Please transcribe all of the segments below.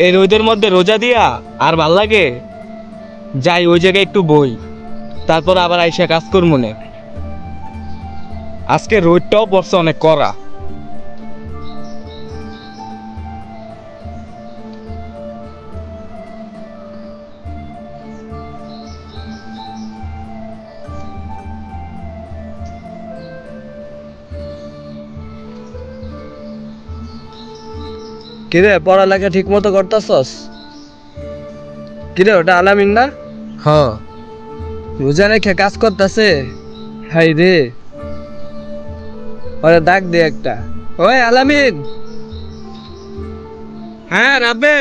এই রোদের মধ্যে রোজা দিয়া আর ভাল লাগে? যাই ওই জায়গায় একটু বই, তারপর আবার আইসা কাজ করবো নে। আজকে রোদটাও পড়ছে অনেক কড়া। কিরে পড়ালেখা ঠিক মতো করতেছস? কিরে ওটা আলামিন না? হ্যাঁ। রোজা রেখে কাজ করতেছে। হাই রে, ওরে ডাক দে একটা। ওই আলামিন, হ্যাঁ রাব্বে।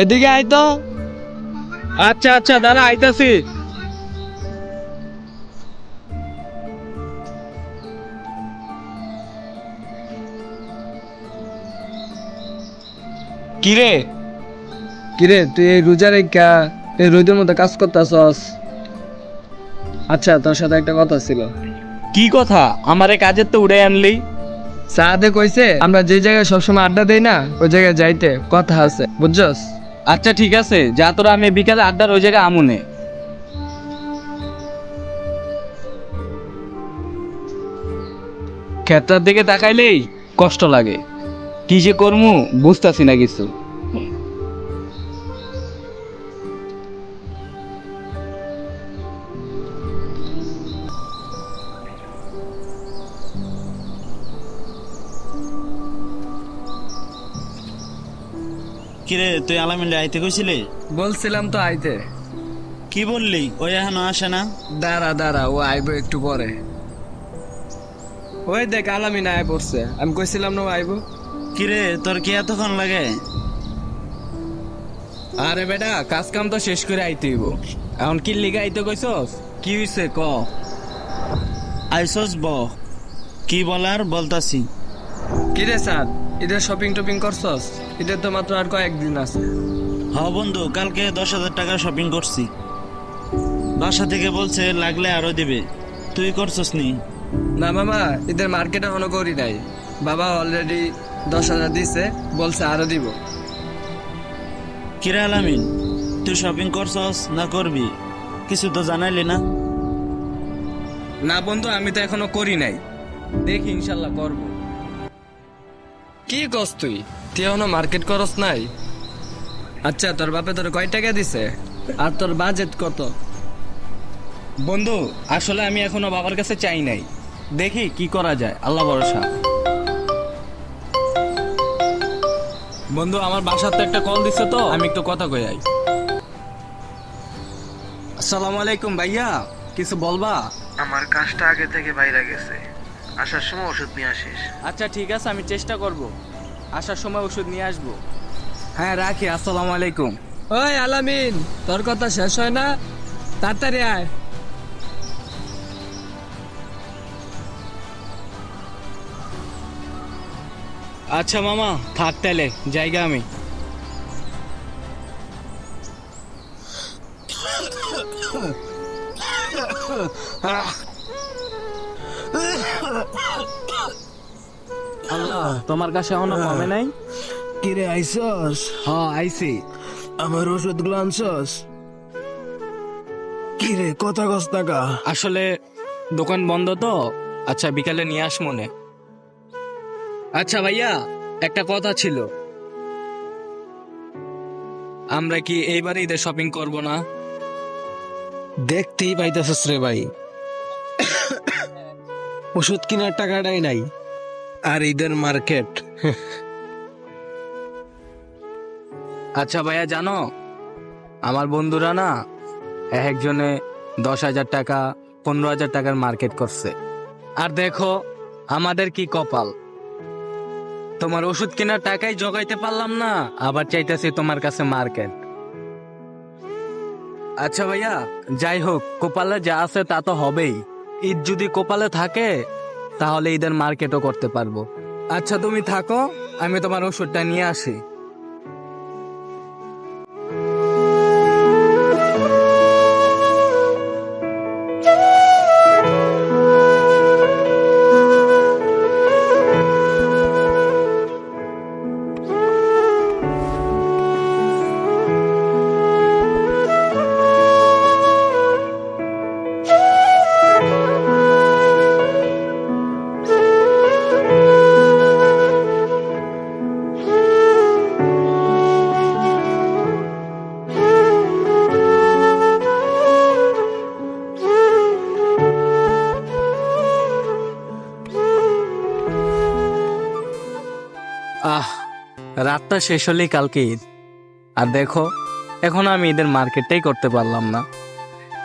এদিকে আয় তো। আচ্ছা আচ্ছা, দাঁড়া আইতাছি। কিরে? কিরে তুই এই রোজা রেখা এই রোদের মধ্যে কাজ করতেছস? আচ্ছা তোর সাথে একটা কথা ছিল। কি কথা? আমারে কাজের তো উড়াই আনলি। সাদে কইছে আমরা যে জায়গায় সবসময় আড্ডা দেই না ওই জায়গায় যাইতে কথা আছে, বুঝছস? আচ্ছা ঠিক আছে, যা তোরা আমি বিকালে আড্ডার ওই জায়গায় আমুনে। ক্ষেত্রার দিকে তাকাইলেই কষ্ট লাগে, কি যে করমু বুঝতাছি না কিছু। কিরে তুই আলামিন আইতে কইছিলি? বলছিলাম তো আইতে। কি বললি? ওই এখনো আসে না? দাঁড়া দাঁড়া, ও আইবো একটু পরে। ওই দেখ আলামিন আয় পড়ছে, আমি কইছিলাম না ও আইবো। কিরে তোর কি এতক্ষণ লাগে? আরে বেটা, কাজ কাম তো শেষ করে আইতে হইব। এখন কি লিগা আইতে কইছস? কি হইছে ক? আইসস ব কি বলার বলতাছি। কিরে স্যার, ঈদের শপিং টপিং করছস? ঈদের তো মাত্র আর কয়েকদিন আছে। হ বন্ধু, কালকে 10,000 টাকা শপিং করছি। বাসা থেকে বলছে লাগলে আরো দিবে। তুই করছস নি? না মামা, ঈদের মার্কেট এখনো করি নাই। বাবা অলরেডি 10,000 দিছে, বলছে আরো দিব। কিরে আলামিন, তুই শপিং করছস না করবি? কিছু তো জানাইলি না। না বন্ধু, আমি তো এখনো করি নাই, দেখি ইনশাল্লাহ করব। কি কস তুই? তুই এখনো মার্কেট করস নাই? আচ্ছা তোর বাপে তোর কয় টাকা দিছে? আর তোর বাজেট কত? বন্ধু আসলে আমি এখনো বাবার কাছে চাই নাই, দেখি কি করা যায়, আল্লাহ ভরসা। বন্ধু আমার বাসার তো একটা কল দিছে, তো আমি একটু কথা কই আই। আসসালামু আলাইকুম ভাইয়া, কিছু বলবা? আমার কাজটা আগে থেকে বাইরে গেছে, আসার সময় ওষুধ নিয়ে আসিস। আচ্ছা ঠিক আছে, আমি চেষ্টা করব, আসার সময় ওষুধ নিয়ে আসবো। হ্যাঁ রাখি, আসসালামু আলাইকুম। ওই আলামিন, তোর কথা শেষ হয় না, তাড়াতাড়ি আয়। আচ্ছা মামা থাক তাহলে, জায়গা আমি। আল্লাহ, তোমার কাছে এখনো কমে নাই? কিরে আইসস? হ্যাঁ আইছি। আমার ওষুধ গুলো আনছস? কিরে কথা কস টাকা? আসলে দোকান বন্ধ তো, আচ্ছা বিকালে নিয়ে আস মনে। আচ্ছা ভাইয়া, একটা কথা ছিল, আমরা কি এইবারে ঈদের শপিং করব না? দেখতেই পাইতেছস রে ভাই, ওষুধ কেনার টাকাটাই নাই, আর ঈদের মার্কেট। আচ্ছা ভাইয়া, জানো আমার বন্ধুরা না একজনে 10,000 টাকা 15,000 টাকার মার্কেট করছে। আর দেখো আমাদের কি কপাল, তোমার ওষুধ কেনার টাকাই জোগাইতে পারলাম না, আবার চাইতেছি তোমার কাছে মার্কেট। আচ্ছা ভাইয়া, যাই হোক, কপালে যা আছে তা তো হবেই। ঈদ যদি কপালে থাকে তাহলে ঈদের মার্কেটও করতে পারবো। আচ্ছা তুমি থাকো, আমি তোমার ওষুধটা নিয়ে আসি। সপ্তাহ শেষ হলেই কালকে ঈদ। আর দেখো, এখন আমি ঈদের মার্কেটটাই করতে পারলাম না।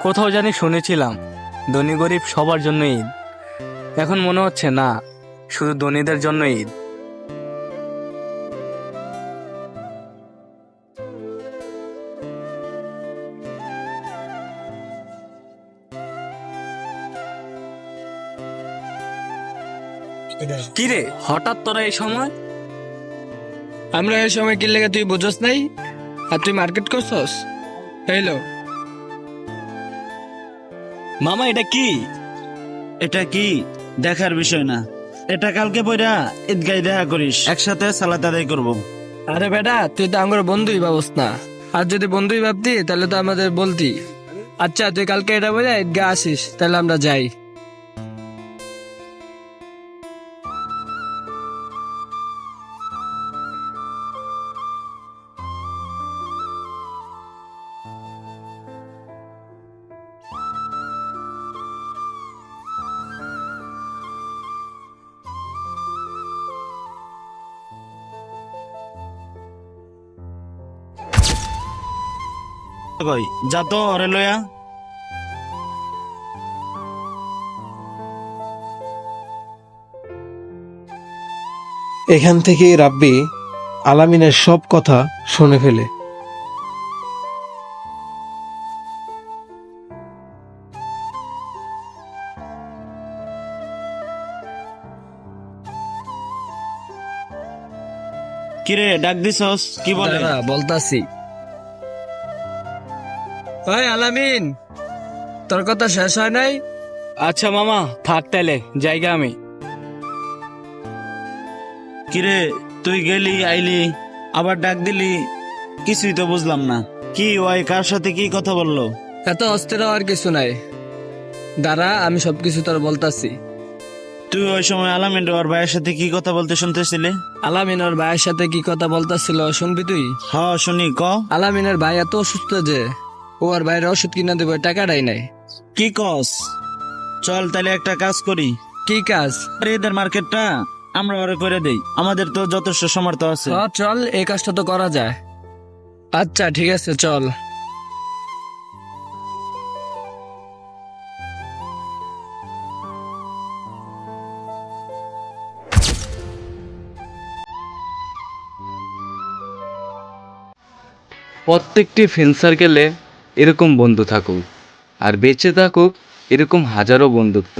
কোথাও জানি শুনেছিলাম ধনী গরিব সবার জন্য ঈদ, এখন মনে হচ্ছে না, শুধু ধনীদের জন্য ঈদ। কিরে, হঠাৎ তোরা এই সময়? আমরা এই সময় কি লেগে তুই বুঝোস নাই? আর তুই মার্কেট করছস? হইলো মামা এটা কি? এটা কি দেখার বিষয় না, এটা কালকে পয়রা ঈদগায় দেখা করিস, একসাথে সালাত আদায় করবো। আরে বেটা, তুই তো আমার বন্ধুই ভাবস না। আর যদি বন্ধুই ভাবতি তাহলে তো আমাদের বলতি। আচ্ছা, তুই কালকে এটা বলে ঈদগাহ আসিস, তাহলে আমরা যাই। কই যা তো ওরে লয়া। এখান থেকে রাব্বি আলামিনের সব কথা শুনে ফেলে। কিরে ডাক দিছস, কি বলে? দাঁড়া, বলতাছি। ওই আলামিন, তোর কথা শেষ হয় নাই? আচ্ছা মামা, থাক তাইলে, জায়গা আমি। কিরে তুই গেলি আইলি আবার ডাক দিলি, কিছুই তো বুঝলাম না। কি ওই কার সাথে কি কথা বললো? এত অস্থির হওয়ার কিছু নাই, দাঁড়া আমি সবকিছু তোর বলতাছি। তুই ওই সময় আলামিন ওর ভাইয়ের সাথে কি কথা বলতে শুনতেছিলি? আলামিনের ভাইয়ের সাথে কি কথা বলতাছিল শুনবি তুই? হ শুনি, ক। আলামিনের ভাই এত অসুস্থ যে ও আর ভাইয়ের ওষুধ কিনা দেবে টাকাটাই নাই। কি কস? চল তাহলে একটা কাজ করি। কি কাজ? আরে এদের মার্কেটটা আমরা ওরে করে দেই, আমাদের তো যথেষ্ট সমর্থ আছে। চল, এই কাজটা তো করা যায়। আচ্ছা ঠিক আছে, চল। প্রত্যেকটি ফ্রেন্ড সার্কেলে এরকম বন্ধু থাকুক, আর বেঁচে থাকুক এরকম হাজারো বন্ধুত্ব।